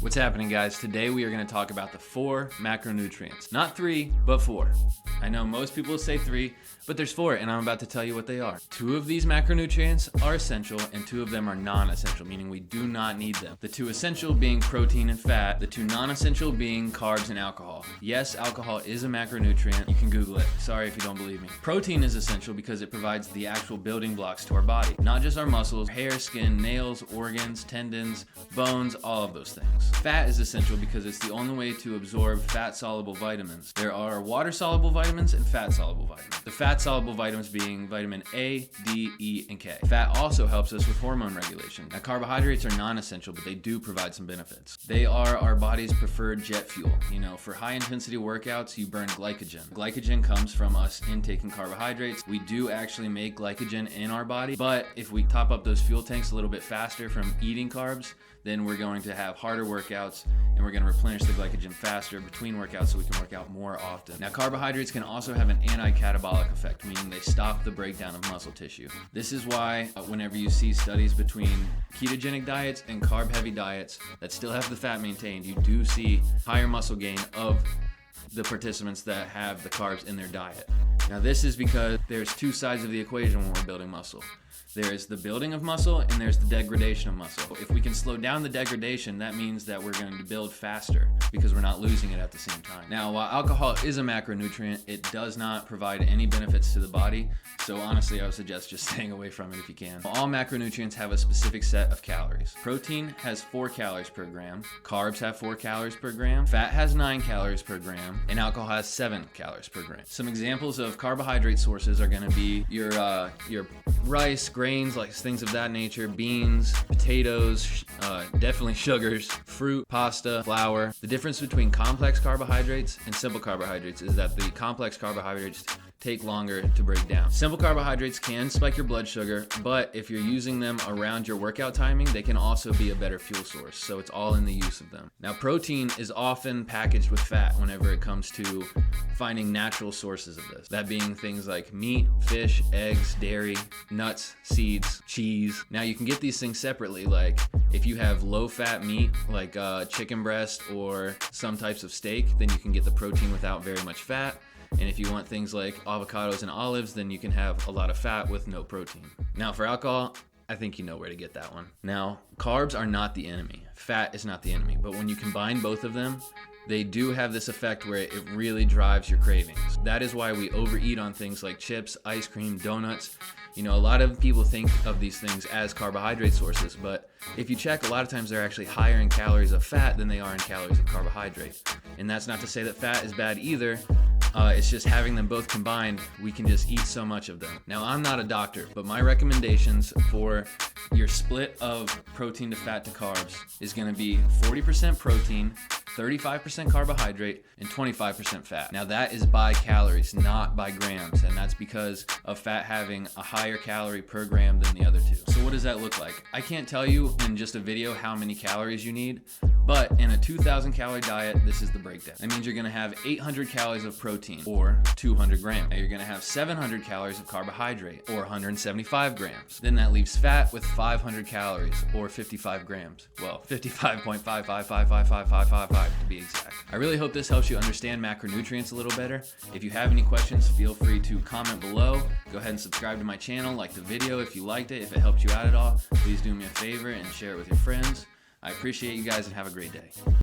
What's happening, guys? Today we are going to talk about the 4 macronutrients. Not 3, but 4. I know most people say 3, but there's 4, and I'm about to tell you what they are. 2 of these macronutrients are essential, and 2 of them are non-essential, meaning we do not need them. The 2 essential being protein and fat, the 2 non-essential being carbs and alcohol. Yes, alcohol is a macronutrient. You can Google it. Sorry if you don't believe me. Protein is essential because it provides the actual building blocks to our body. Not just our muscles, hair, skin, nails, organs, tendons, bones, all of those things. Fat is essential because it's the only way to absorb fat-soluble vitamins. There are water-soluble vitamins and fat-soluble vitamins. The fat-soluble vitamins being vitamin A, D, E, and K. Fat also helps us with hormone regulation. Now, carbohydrates are non-essential, but they do provide some benefits. They are our body's preferred jet fuel. You know, for high-intensity workouts, you burn glycogen. Glycogen comes from us intaking carbohydrates. We do actually make glycogen in our body, but if we top up those fuel tanks a little bit faster from eating carbs, then we're going to have harder workouts and we're going to replenish the glycogen faster between workouts so we can work out more often. Now, carbohydrates can also have an anti-catabolic effect, meaning they stop the breakdown of muscle tissue. This is why whenever you see studies between ketogenic diets and carb-heavy diets that still have the fat maintained, you do see higher muscle gain of the participants that have the carbs in their diet. Now, this is because there's 2 sides of the equation when we're building muscle. There's the building of muscle and there's the degradation of muscle. If we can slow down the degradation, that means that we're going to build faster because we're not losing it at the same time. Now, while alcohol is a macronutrient, it does not provide any benefits to the body. So honestly, I would suggest just staying away from it if you can. All macronutrients have a specific set of calories. Protein has 4 calories per gram. Carbs have 4 calories per gram. Fat has 9 calories per gram. And alcohol has 7 calories per gram. Some examples of carbohydrate sources are going to be your rice, grains, like things of that nature, beans, potatoes, definitely sugars, fruit, pasta, flour. The difference between complex carbohydrates and simple carbohydrates is that the complex carbohydrates take longer to break down. Simple carbohydrates can spike your blood sugar, but if you're using them around your workout timing, they can also be a better fuel source. So it's all in the use of them. Now, protein is often packaged with fat whenever it comes to finding natural sources of this. That being things like meat, fish, eggs, dairy, nuts, seeds, cheese. Now, you can get these things separately, like if you have low-fat meat, like chicken breast or some types of steak, then you can get the protein without very much fat. And if you want things like avocados and olives, then you can have a lot of fat with no protein. Now, for alcohol, I think you know where to get that one. Now, carbs are not the enemy. Fat is not the enemy. But when you combine both of them, they do have this effect where it really drives your cravings. That is why we overeat on things like chips, ice cream, donuts. You know, a lot of people think of these things as carbohydrate sources, but if you check, a lot of times they're actually higher in calories of fat than they are in calories of carbohydrate. And that's not to say that fat is bad either. It's just having them both combined, we can just eat so much of them. Now, I'm not a doctor, but my recommendations for your split of protein to fat to carbs is going to be 40% protein, 35% carbohydrate, and 25% fat. Now, that is by calories, not by grams, and that's because of fat having a higher calorie per gram than the other 2. So what does that look like? I can't tell you in just a video how many calories you need, but in a 2,000 calorie diet, this is the breakdown. That means you're going to have 800 calories of protein, or 200 grams. Now, you're going to have 700 calories of carbohydrate, or 175 grams. Then that leaves fat with 500 calories, or 55 grams. Well, 55.5555555 to be exact. I really hope this helps you understand macronutrients a little better. If you have any questions, feel free to comment below. Go ahead and subscribe to my channel, like the video if you liked it. If it helped you out at all, please do me a favor and share it with your friends. I appreciate you guys and have a great day.